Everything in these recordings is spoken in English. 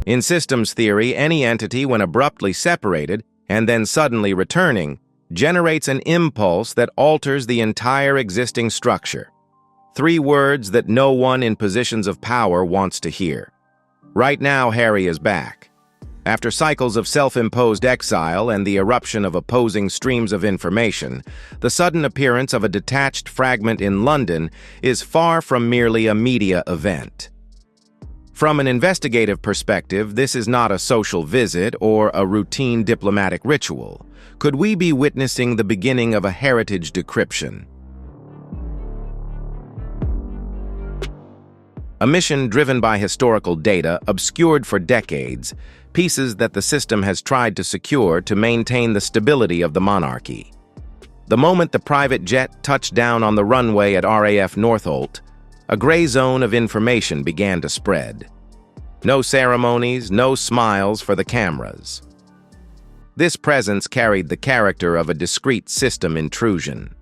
In systems theory, any entity, when abruptly separated and then suddenly returning, generates an impulse that alters the entire existing structure. 3 words that no one in positions of power wants to hear. Right now, Harry is back. After cycles of self-imposed exile and the eruption of opposing streams of information, the sudden appearance of a detached fragment in London is far from merely a media event. From an investigative perspective, this is not a social visit or a routine diplomatic ritual. Could we be witnessing the beginning of a heritage decryption? A mission driven by historical data, obscured for decades, pieces that the system has tried to secure to maintain the stability of the monarchy. The moment the private jet touched down on the runway at RAF Northolt, a gray zone of information began to spread. No ceremonies, no smiles for the cameras. This presence carried the character of a discreet system intrusion.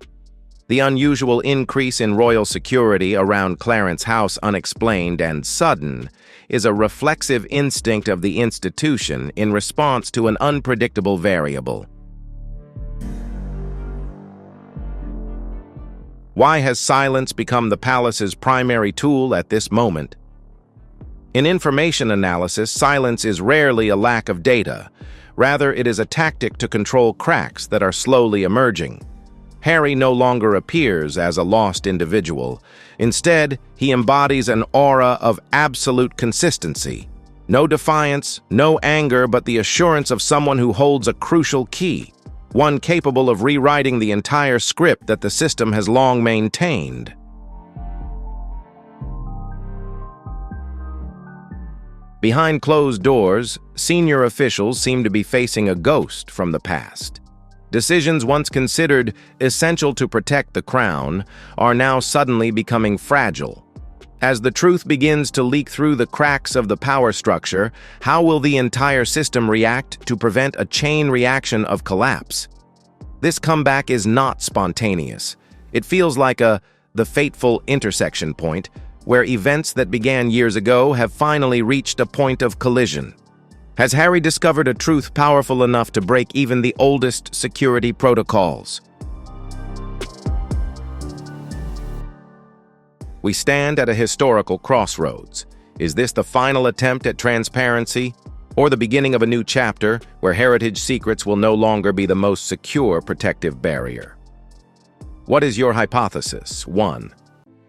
The unusual increase in royal security around Clarence House, unexplained and sudden, is a reflexive instinct of the institution in response to an unpredictable variable. Why has silence become the palace's primary tool at this moment? In information analysis, silence is rarely a lack of data. Rather, it is a tactic to control cracks that are slowly emerging. Harry no longer appears as a lost individual. Instead, he embodies an aura of absolute consistency. No defiance, no anger, but the assurance of someone who holds a crucial key, one capable of rewriting the entire script that the system has long maintained. Behind closed doors, senior officials seem to be facing a ghost from the past. Decisions once considered essential to protect the crown are now suddenly becoming fragile. As the truth begins to leak through the cracks of the power structure, how will the entire system react to prevent a chain reaction of collapse? This comeback is not spontaneous. It feels like the fateful intersection point, where events that began years ago have finally reached a point of collision. Has Harry discovered a truth powerful enough to break even the oldest security protocols? We stand at a historical crossroads. Is this the final attempt at transparency, or the beginning of a new chapter where heritage secrets will no longer be the most secure protective barrier? What is your hypothesis? 1.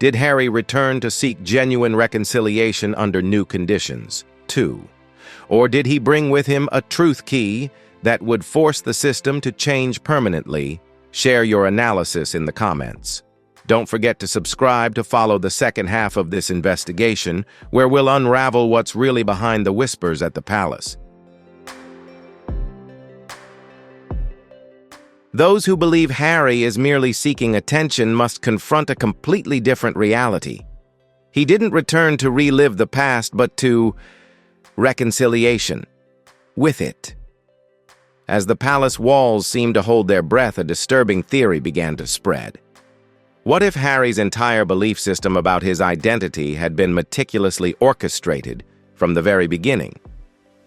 Did Harry return to seek genuine reconciliation under new conditions? 2. Or did he bring with him a truth key that would force the system to change permanently? Share your analysis in the comments. Don't forget to subscribe to follow the second half of this investigation, where we'll unravel what's really behind the whispers at the palace. Those who believe Harry is merely seeking attention must confront a completely different reality. He didn't return to relive the past, but to reconciliation with it. As the palace walls seemed to hold their breath, a disturbing theory began to spread. What if Harry's entire belief system about his identity had been meticulously orchestrated from the very beginning?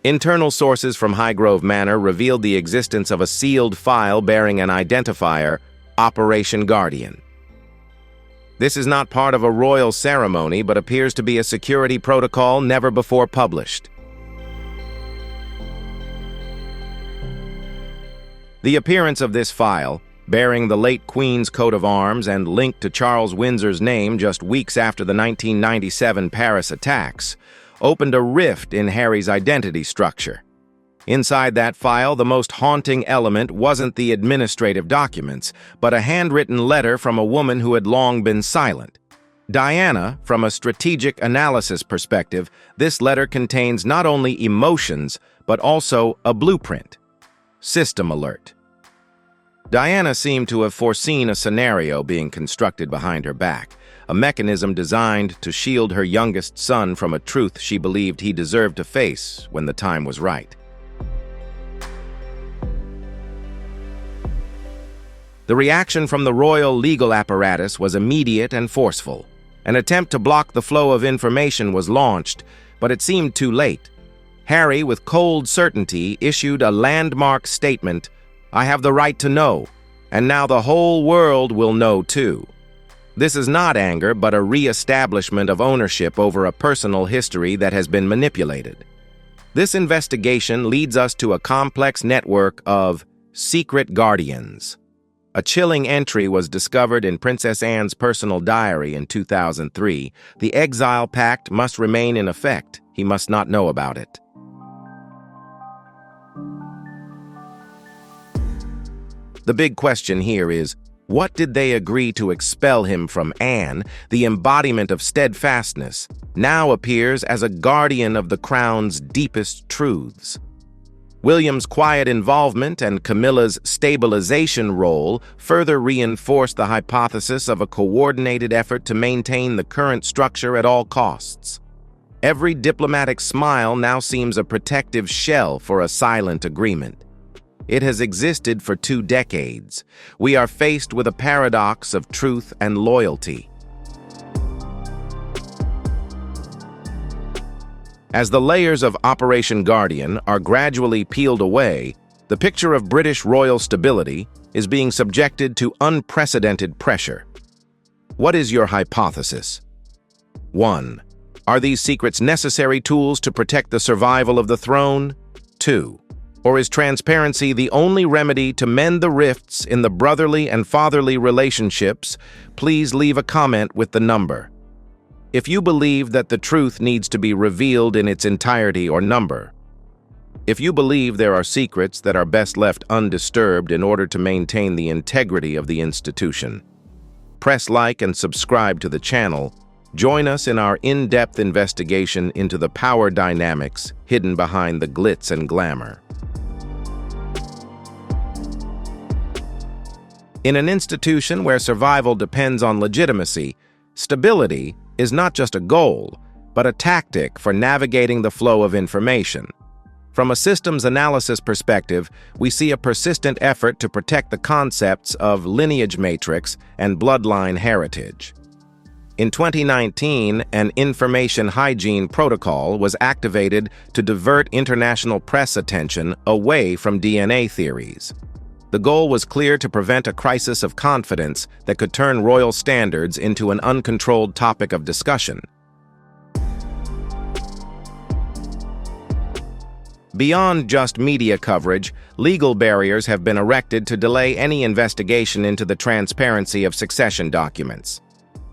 Internal sources from Highgrove Manor revealed the existence of a sealed file bearing an identifier, Operation Guardian. This is not part of a royal ceremony, but appears to be a security protocol never before published. The appearance of this file, bearing the late Queen's coat of arms and linked to Charles Windsor's name just weeks after the 1997 Paris attacks, opened a rift in Harry's identity structure. Inside that file, the most haunting element wasn't the administrative documents, but a handwritten letter from a woman who had long been silent. Diana, from a strategic analysis perspective, this letter contains not only emotions, but also a blueprint. System alert. Diana seemed to have foreseen a scenario being constructed behind her back, a mechanism designed to shield her youngest son from a truth she believed he deserved to face when the time was right. The reaction from the royal legal apparatus was immediate and forceful. An attempt to block the flow of information was launched, but it seemed too late. Harry, with cold certainty, issued a landmark statement, "I have the right to know, and now the whole world will know too." This is not anger, but a re-establishment of ownership over a personal history that has been manipulated. This investigation leads us to a complex network of secret guardians. A chilling entry was discovered in Princess Anne's personal diary in 2003. The exile pact must remain in effect. He must not know about it. The big question here is, what did they agree to expel him from? Anne, the embodiment of steadfastness, now appears as a guardian of the crown's deepest truths. William's quiet involvement and Camilla's stabilization role further reinforce the hypothesis of a coordinated effort to maintain the current structure at all costs. Every diplomatic smile now seems a protective shell for a silent agreement. It has existed for 2 decades. We are faced with a paradox of truth and loyalty. As the layers of Operation Guardian are gradually peeled away, the picture of British royal stability is being subjected to unprecedented pressure. What is your hypothesis? 1. Are these secrets necessary tools to protect the survival of the throne? 2. Or is transparency the only remedy to mend the rifts in the brotherly and fatherly relationships? Please leave a comment with the number. If you believe that the truth needs to be revealed in its entirety or number. If you believe there are secrets that are best left undisturbed in order to maintain the integrity of the institution. Press like and subscribe to the channel. Join us in our in-depth investigation into the power dynamics hidden behind the glitz and glamour. In an institution where survival depends on legitimacy, stability is not just a goal, but a tactic for navigating the flow of information. From a systems analysis perspective, we see a persistent effort to protect the concepts of lineage matrix and bloodline heritage. In 2019, an information hygiene protocol was activated to divert international press attention away from DNA theories. The goal was clear: to prevent a crisis of confidence that could turn royal standards into an uncontrolled topic of discussion. Beyond just media coverage, legal barriers have been erected to delay any investigation into the transparency of succession documents.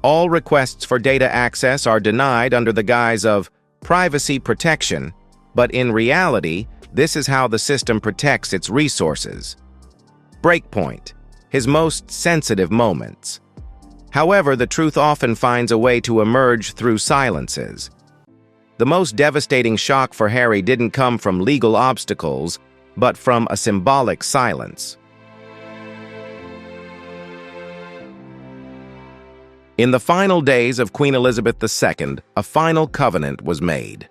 All requests for data access are denied under the guise of privacy protection, but in reality, this is how the system protects its resources. Breakpoint, his most sensitive moments. However, the truth often finds a way to emerge through silences. The most devastating shock for Harry didn't come from legal obstacles, but from a symbolic silence. In the final days of Queen Elizabeth II, a final covenant was made.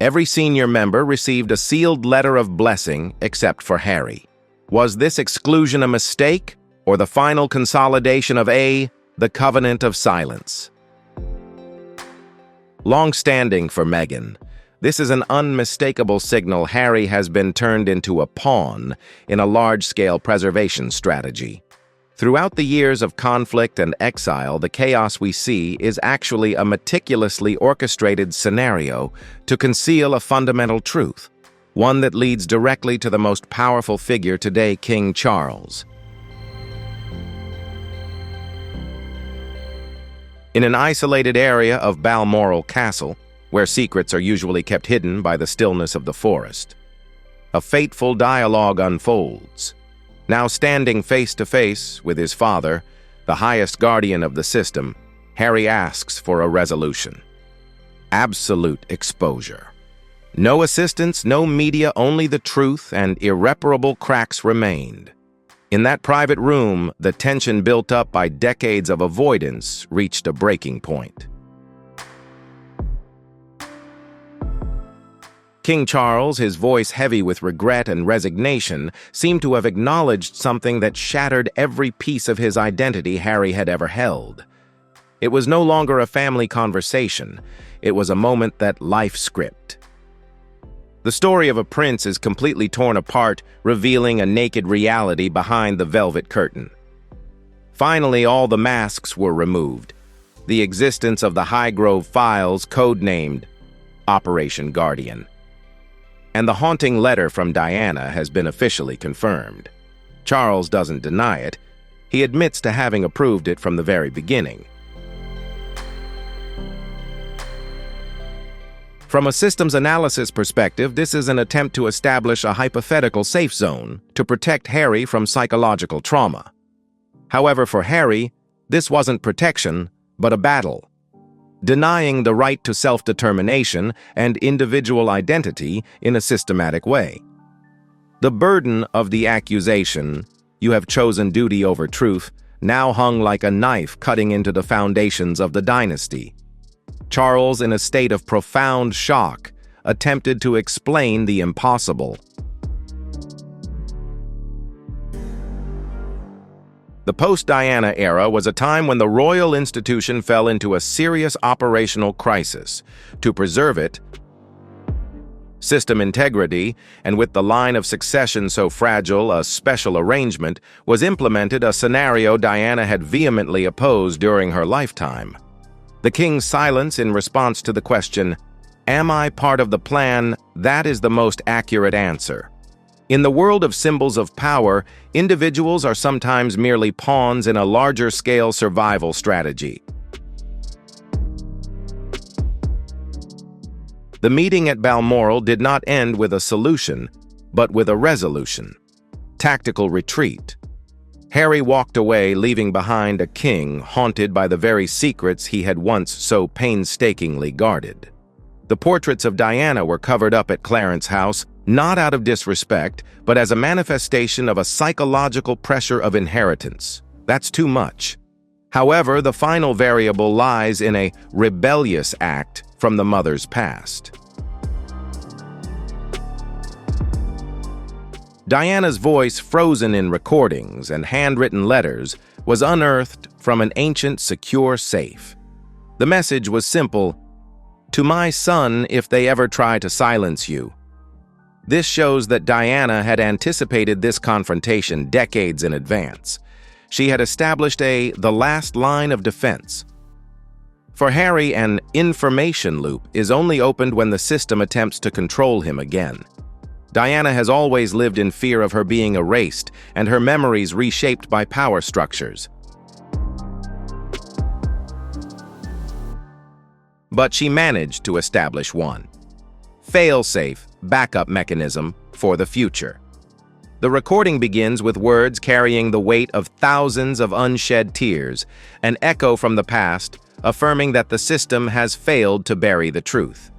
Every senior member received a sealed letter of blessing except for Harry. Was this exclusion a mistake, or the final consolidation of the covenant of silence? Long-standing for Meghan, this is an unmistakable signal Harry has been turned into a pawn in a large-scale preservation strategy. Throughout the years of conflict and exile, the chaos we see is actually a meticulously orchestrated scenario to conceal a fundamental truth. One that leads directly to the most powerful figure today, King Charles. In an isolated area of Balmoral Castle, where secrets are usually kept hidden by the stillness of the forest, a fateful dialogue unfolds. Now standing face to face with his father, the highest guardian of the system, Harry asks for a resolution. Absolute exposure. No assistance, no media, only the truth, and irreparable cracks remained. In that private room, the tension built up by decades of avoidance reached a breaking point. King Charles, his voice heavy with regret and resignation, seemed to have acknowledged something that shattered every piece of his identity Harry had ever held. It was no longer a family conversation. It was a moment that life script. The story of a prince is completely torn apart, revealing a naked reality behind the velvet curtain. Finally, all the masks were removed. The existence of the Highgrove files, codenamed Operation Guardian. And the haunting letter from Diana has been officially confirmed. Charles doesn't deny it. He admits to having approved it from the very beginning. From a systems analysis perspective, this is an attempt to establish a hypothetical safe zone to protect Harry from psychological trauma. However, for Harry, this wasn't protection, but a battle, denying the right to self-determination and individual identity in a systematic way. The burden of the accusation, "You have chosen duty over truth," now hung like a knife cutting into the foundations of the dynasty. Charles, in a state of profound shock, attempted to explain the impossible. The post-Diana era was a time when the royal institution fell into a serious operational crisis. To preserve it, system integrity, and with the line of succession so fragile, a special arrangement was implemented, a scenario Diana had vehemently opposed during her lifetime. The king's silence in response to the question, "Am I part of the plan?" that is the most accurate answer. In the world of symbols of power, individuals are sometimes merely pawns in a larger-scale survival strategy. The meeting at Balmoral did not end with a solution, but with a resolution. Tactical retreat. Harry walked away, leaving behind a king haunted by the very secrets he had once so painstakingly guarded. The portraits of Diana were covered up at Clarence House, not out of disrespect, but as a manifestation of a psychological pressure of inheritance. That's too much. However, the final variable lies in a rebellious act from the mother's past. Diana's voice, frozen in recordings and handwritten letters, was unearthed from an ancient, secure safe. The message was simple: "To my son, if they ever try to silence you." This shows that Diana had anticipated this confrontation decades in advance. She had established the last line of defense. For Harry, an information loop is only opened when the system attempts to control him again. Diana has always lived in fear of her being erased and her memories reshaped by power structures. But she managed to establish one fail-safe backup mechanism for the future. The recording begins with words carrying the weight of thousands of unshed tears, an echo from the past affirming that the system has failed to bury the truth.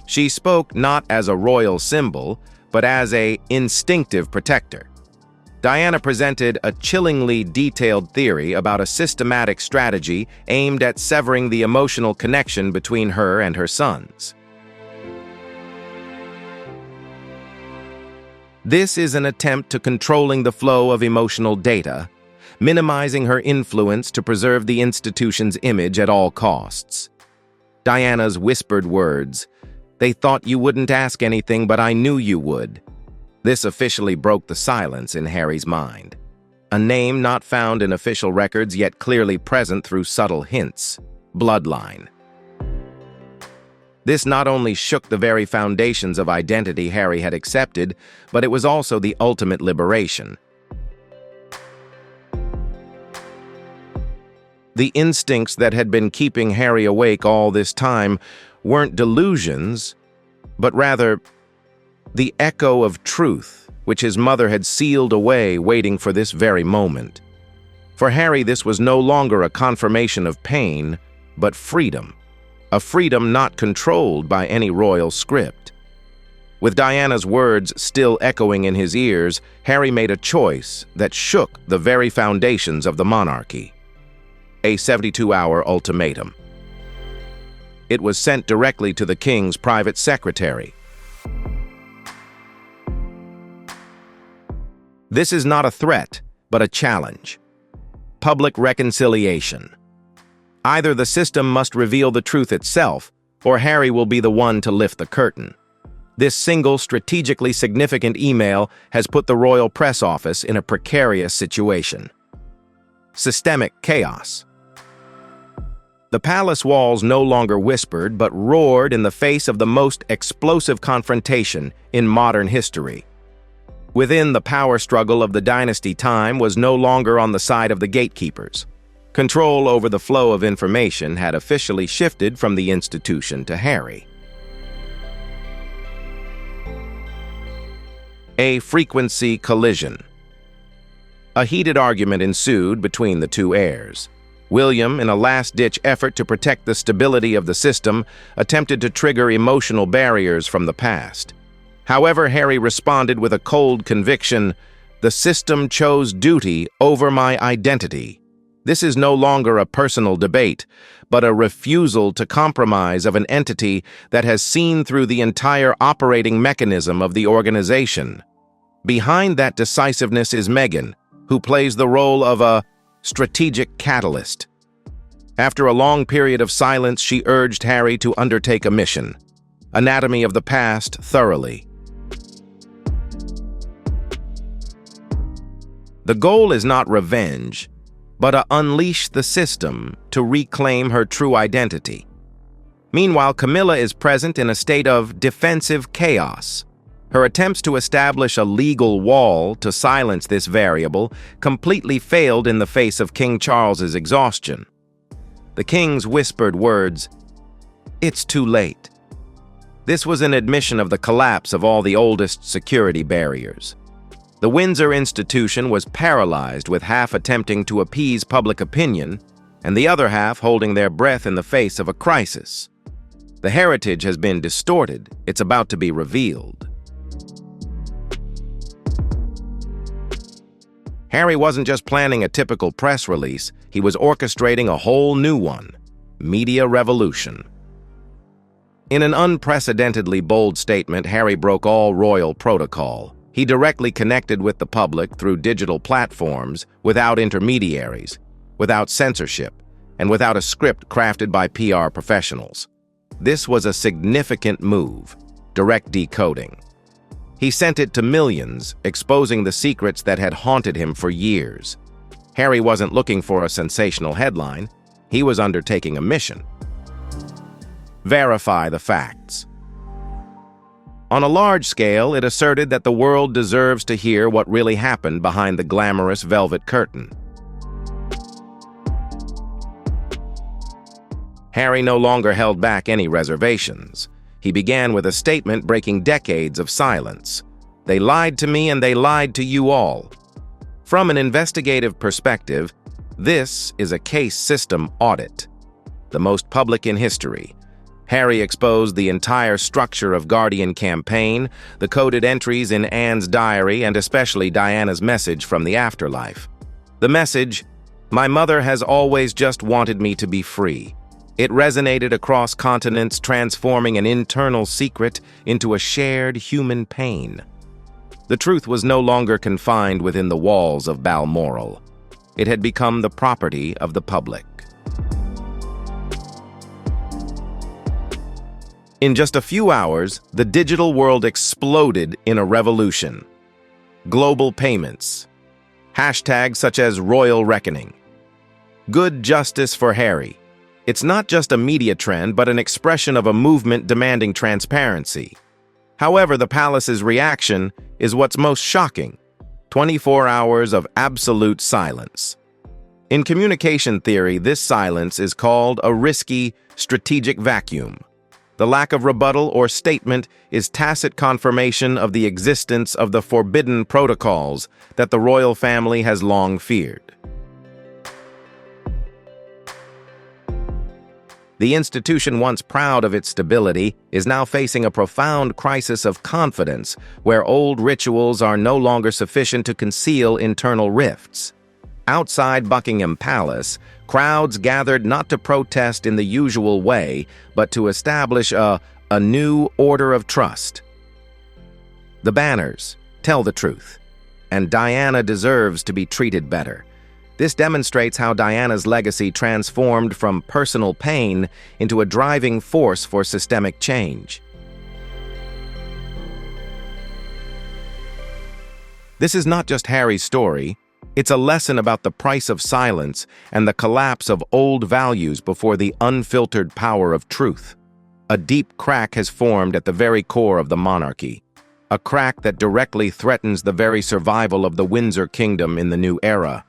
She spoke not as a royal symbol, but as an instinctive protector. Diana presented a chillingly detailed theory about a systematic strategy aimed at severing the emotional connection between her and her sons. This is an attempt to controlling the flow of emotional data, minimizing her influence to preserve the institution's image at all costs. Diana's whispered words, "They thought you wouldn't ask anything, but I knew you would." This officially broke the silence in Harry's mind. A name not found in official records, yet clearly present through subtle hints: bloodline. This not only shook the very foundations of identity Harry had accepted, but it was also the ultimate liberation. The instincts that had been keeping Harry awake all this time weren't delusions, but rather the echo of truth, which his mother had sealed away, waiting for this very moment. For Harry, this was no longer a confirmation of pain, but freedom. A freedom not controlled by any royal script. With Diana's words still echoing in his ears, Harry made a choice that shook the very foundations of the monarchy. A 72-hour ultimatum. It was sent directly to the king's private secretary. This is not a threat, but a challenge. Public reconciliation. Either the system must reveal the truth itself, or Harry will be the one to lift the curtain. This single strategically significant email has put the royal press office in a precarious situation. Systemic chaos. The palace walls no longer whispered but roared in the face of the most explosive confrontation in modern history. Within, the power struggle of the dynasty time was no longer on the side of the gatekeepers. Control over the flow of information had officially shifted from the institution to Harry. A frequency collision. A heated argument ensued between the two heirs. William, in a last-ditch effort to protect the stability of the system, attempted to trigger emotional barriers from the past. However, Harry responded with a cold conviction: "The system chose duty over my identity." This is no longer a personal debate, but a refusal to compromise of an entity that has seen through the entire operating mechanism of the organization. Behind that decisiveness is Meghan, who plays the role of a strategic catalyst. After a long period of silence, she urged Harry to undertake a mission: Anatomy of the Past thoroughly. The goal is not revenge, but to unleash the system to reclaim her true identity. Meanwhile, Camilla is present in a state of defensive chaos. Her attempts to establish a legal wall to silence this variable completely failed in the face of King Charles's exhaustion. The king's whispered words, "It's too late." This was an admission of the collapse of all the oldest security barriers. The Windsor institution was paralyzed, with half attempting to appease public opinion and the other half holding their breath in the face of a crisis. The heritage has been distorted. It's about to be revealed. Harry wasn't just planning a typical press release, he was orchestrating a whole new one: media revolution. In an unprecedentedly bold statement, Harry broke all royal protocol. He directly connected with the public through digital platforms, without intermediaries, without censorship, and without a script crafted by PR professionals. This was a significant move: direct decoding. He sent it to millions, exposing the secrets that had haunted him for years. Harry wasn't looking for a sensational headline. He was undertaking a mission: verify the facts. On a large scale, it asserted that the world deserves to hear what really happened behind the glamorous velvet curtain. Harry no longer held back any reservations. He began with a statement breaking decades of silence: "They lied to me and they lied to you all." From an investigative perspective, this is a case system audit, the most public in history. Harry exposed the entire structure of Guardian campaign, the coded entries in Anne's diary, and especially Diana's message from the afterlife. The message, "My mother has always just wanted me to be free." It resonated across continents, transforming an internal secret into a shared human pain. The truth was no longer confined within the walls of Balmoral. It had become the property of the public. In just a few hours, the digital world exploded in a revolution. Global payments. Hashtags such as Royal Reckoning. Good justice for Harry. It's not just a media trend, but an expression of a movement demanding transparency. However, the palace's reaction is what's most shocking: 24 hours of absolute silence. In communication theory, this silence is called a risky strategic vacuum. The lack of rebuttal or statement is tacit confirmation of the existence of the forbidden protocols that the royal family has long feared. The institution, once proud of its stability, is now facing a profound crisis of confidence, where old rituals are no longer sufficient to conceal internal rifts. Outside Buckingham Palace, crowds gathered not to protest in the usual way, but to establish a new order of trust. The banners tell the truth, and Diana deserves to be treated better. This demonstrates how Diana's legacy transformed from personal pain into a driving force for systemic change. This is not just Harry's story, it's a lesson about the price of silence and the collapse of old values before the unfiltered power of truth. A deep crack has formed at the very core of the monarchy, a crack that directly threatens the very survival of the Windsor kingdom in the new era.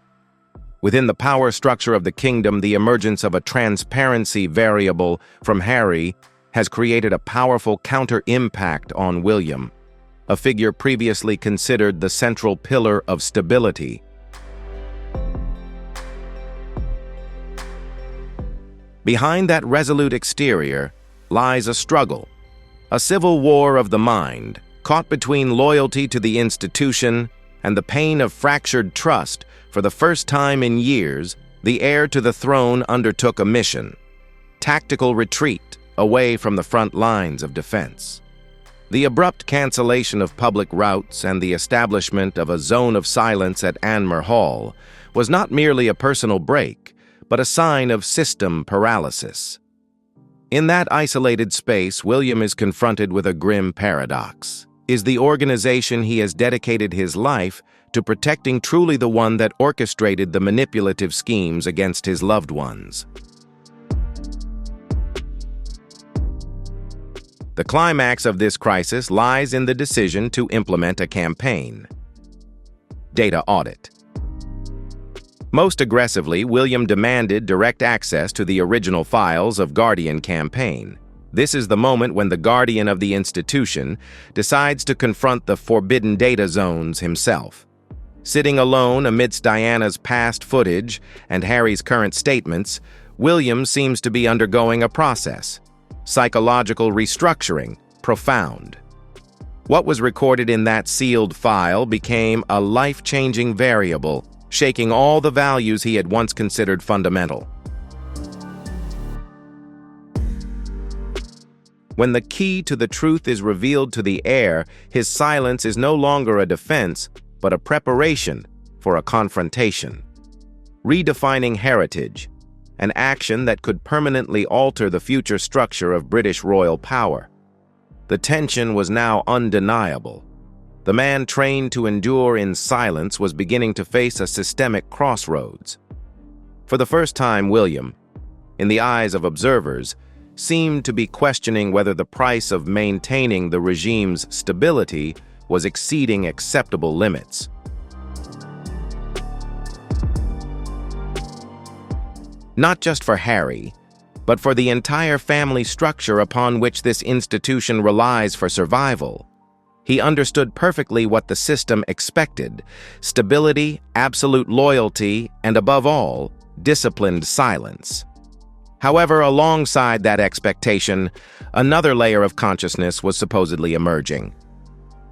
Within the power structure of the kingdom, the emergence of a transparency variable from Harry has created a powerful counter-impact on William, a figure previously considered the central pillar of stability. Behind that resolute exterior lies a struggle, a civil war of the mind, caught between loyalty to the institution and the pain of fractured trust. For the first time in years, the heir to the throne undertook a mission: tactical retreat away from the front lines of defense. The abrupt cancellation of public routes and the establishment of a zone of silence at Anmer Hall was not merely a personal break, but a sign of system paralysis. In that isolated space, William is confronted with a grim paradox. Is the organization he has dedicated his life to protecting truly the one that orchestrated the manipulative schemes against his loved ones? The climax of this crisis lies in the decision to implement a campaign. Data audit. Most aggressively, William demanded direct access to the original files of Guardian campaign. This is the moment when the guardian of the institution decides to confront the forbidden data zones himself. Sitting alone amidst Diana's past footage and Harry's current statements, William seems to be undergoing a process. Psychological restructuring, profound. What was recorded in that sealed file became a life-changing variable, shaking all the values he had once considered fundamental. When the key to the truth is revealed to the heir, his silence is no longer a defense, but a preparation for a confrontation. Redefining heritage, an action that could permanently alter the future structure of British royal power. The tension was now undeniable. The man trained to endure in silence was beginning to face a systemic crossroads. For the first time, William, in the eyes of observers, seemed to be questioning whether the price of maintaining the regime's stability was exceeding acceptable limits. Not just for Harry, but for the entire family structure upon which this institution relies for survival. He understood perfectly what the system expected: stability, absolute loyalty, and above all, disciplined silence. However, alongside that expectation, another layer of consciousness was supposedly emerging.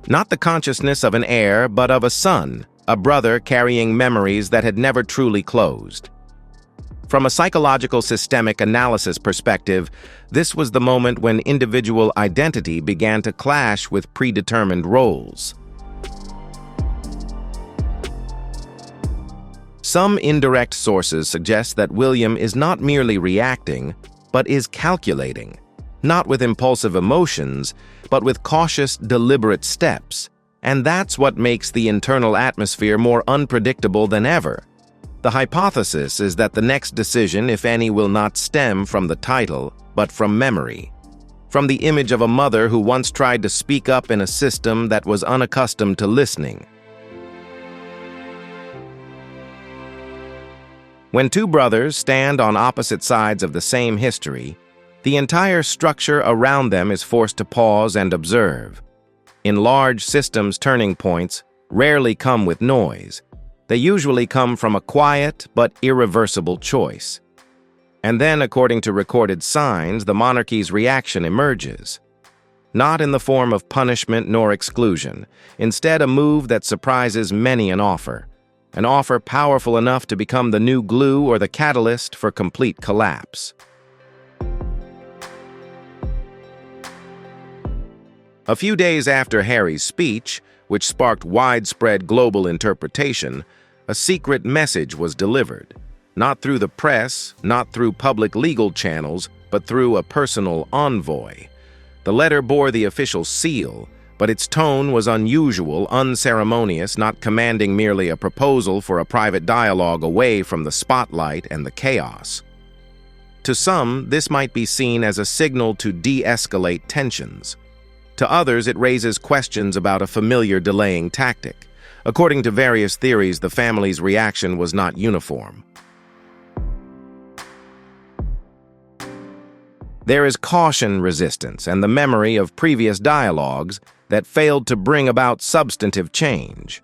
Not the consciousness of an heir, but of a son, a brother carrying memories that had never truly closed. From a psychological systemic analysis perspective, this was the moment when individual identity began to clash with predetermined roles. Some indirect sources suggest that William is not merely reacting, but is calculating, not with impulsive emotions, but with cautious, deliberate steps. And that's what makes the internal atmosphere more unpredictable than ever. The hypothesis is that the next decision, if any, will not stem from the title, but from memory. From the image of a mother who once tried to speak up in a system that was unaccustomed to listening. When two brothers stand on opposite sides of the same history, the entire structure around them is forced to pause and observe. In large systems, turning points rarely come with noise. They usually come from a quiet but irreversible choice. And then, according to recorded signs, the monarchy's reaction emerges. Not in the form of punishment nor exclusion, instead a move that surprises many an offer powerful enough to become the new glue or the catalyst for complete collapse. A few days after Harry's speech, which sparked widespread global interpretation, a secret message was delivered. Not through the press, not through public legal channels, but through a personal envoy. The letter bore the official seal, but its tone was unusual, unceremonious, not commanding merely a proposal for a private dialogue away from the spotlight and the chaos. To some, this might be seen as a signal to de-escalate tensions. To others, it raises questions about a familiar delaying tactic. According to various theories, the family's reaction was not uniform. There is caution resistance and the memory of previous dialogues that failed to bring about substantive change.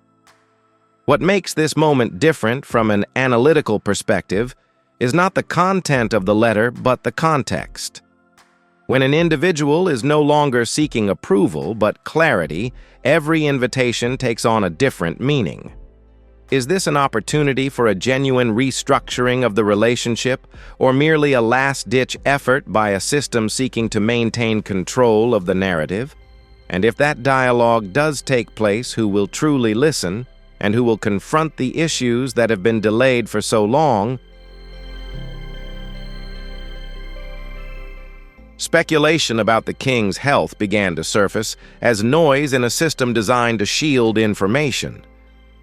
What makes this moment different from an analytical perspective is not the content of the letter, but the context. When an individual is no longer seeking approval but clarity, every invitation takes on a different meaning. Is this an opportunity for a genuine restructuring of the relationship, or merely a last-ditch effort by a system seeking to maintain control of the narrative? And if that dialogue does take place, who will truly listen, and who will confront the issues that have been delayed for so long? Speculation about the king's health began to surface as noise in a system designed to shield information.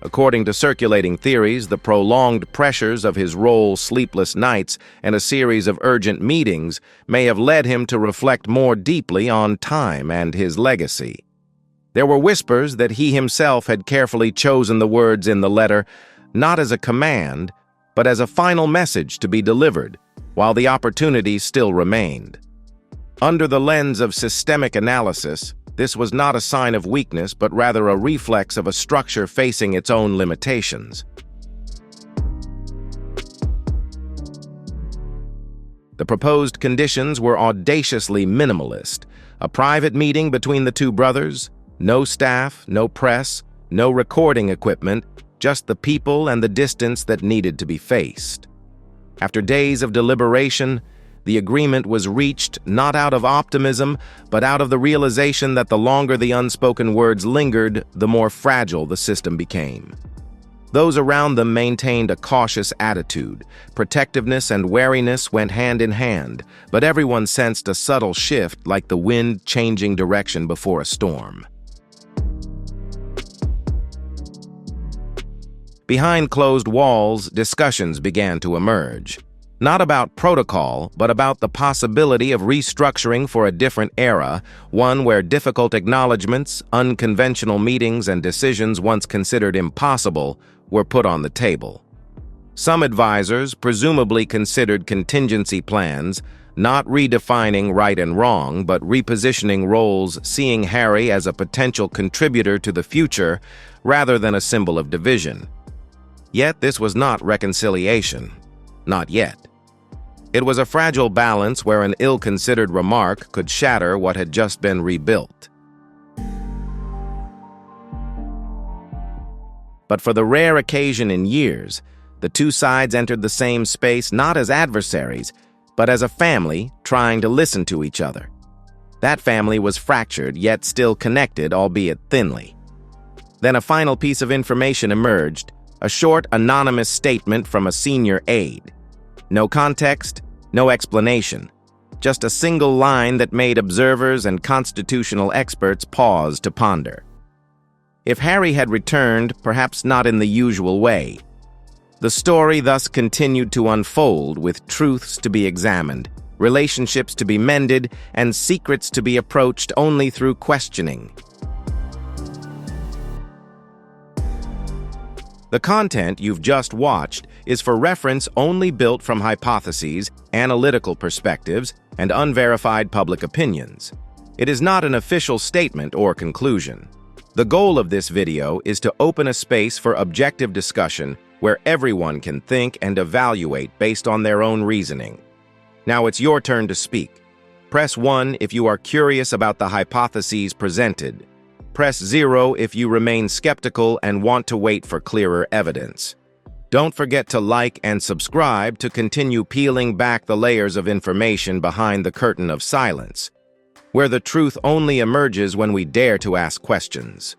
According to circulating theories, the prolonged pressures of his role, sleepless nights, and a series of urgent meetings may have led him to reflect more deeply on time and his legacy. There were whispers that he himself had carefully chosen the words in the letter, not as a command, but as a final message to be delivered, while the opportunity still remained. Under the lens of systemic analysis, this was not a sign of weakness, but rather a reflex of a structure facing its own limitations. The proposed conditions were audaciously minimalist. A private meeting between the two brothers, no staff, no press, no recording equipment, just the people and the distance that needed to be faced. After days of deliberation, the agreement was reached not out of optimism, but out of the realization that the longer the unspoken words lingered, the more fragile the system became. Those around them maintained a cautious attitude. Protectiveness and wariness went hand in hand, but everyone sensed a subtle shift, like the wind changing direction before a storm. Behind closed walls, discussions began to emerge. Not about protocol, but about the possibility of restructuring for a different era, one where difficult acknowledgments, unconventional meetings, and decisions once considered impossible were put on the table. Some advisors presumably considered contingency plans, not redefining right and wrong, but repositioning roles, seeing Harry as a potential contributor to the future rather than a symbol of division. Yet this was not reconciliation. Not yet. It was a fragile balance where an ill-considered remark could shatter what had just been rebuilt. But for the rare occasion in years, the two sides entered the same space not as adversaries, but as a family trying to listen to each other. That family was fractured, yet still connected, albeit thinly. Then a final piece of information emerged, a short, anonymous statement from a senior aide. No context, no explanation, just a single line that made observers and constitutional experts pause to ponder. If Harry had returned, perhaps not in the usual way. The story thus continued to unfold, with truths to be examined, relationships to be mended, and secrets to be approached only through questioning. The content you've just watched is for reference only, built from hypotheses, analytical perspectives, and unverified public opinions. It is not an official statement or conclusion. The goal of this video is to open a space for objective discussion where everyone can think and evaluate based on their own reasoning. Now it's your turn to speak. Press 1 if you are curious about the hypotheses presented. Press 0 if you remain skeptical and want to wait for clearer evidence. Don't forget to like and subscribe to continue peeling back the layers of information behind the curtain of silence, where the truth only emerges when we dare to ask questions.